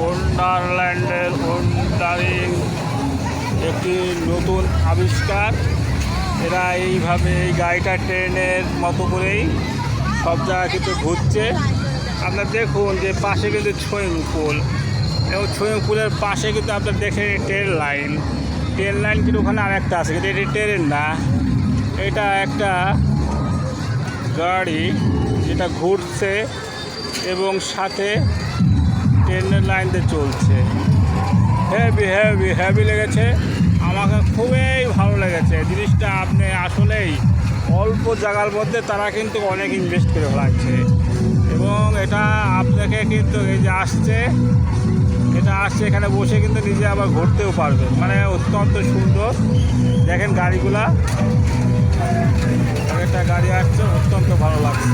ওয়ান্ডারল্যান্ডের wandering একটি নতুন আবিষ্কার। এরা এইভাবে এই গাড়িটা ট্রেনের মতো করেই সব জায়গায় কিন্তু ঘুরছে। আপনার দেখুন যে পাশে কিন্তু সুইমিং পুল, এবং সুইমিং পুলের পাশে কিন্তু আপনার দেখেন ট্রেন লাইন কিন্তু ওখানে আরেকটা আছে, কিন্তু এটি ট্রেন না, এটা একটা গাড়ি যেটা ঘুরছে এবং সাথে ট্রেনের লাইন দিয়ে চলছে। হেভি লেগেছে, আমাকে খুবই ভালো লেগেছে জিনিসটা। আপনি আসলেই অল্প জায়গার মধ্যে তারা কিন্তু অনেক ইনভেস্ট করে ফেলাচ্ছে, এবং এটা আপনাকে কিন্তু এই যে আসছে এখানে বসে কিন্তু নিজে আবার ঘুরতেও পারবেন, মানে অত্যন্ত সুন্দর। দেখেন গাড়িগুলা, একটা গাড়ি আসছে, অত্যন্ত ভালো লাগছে।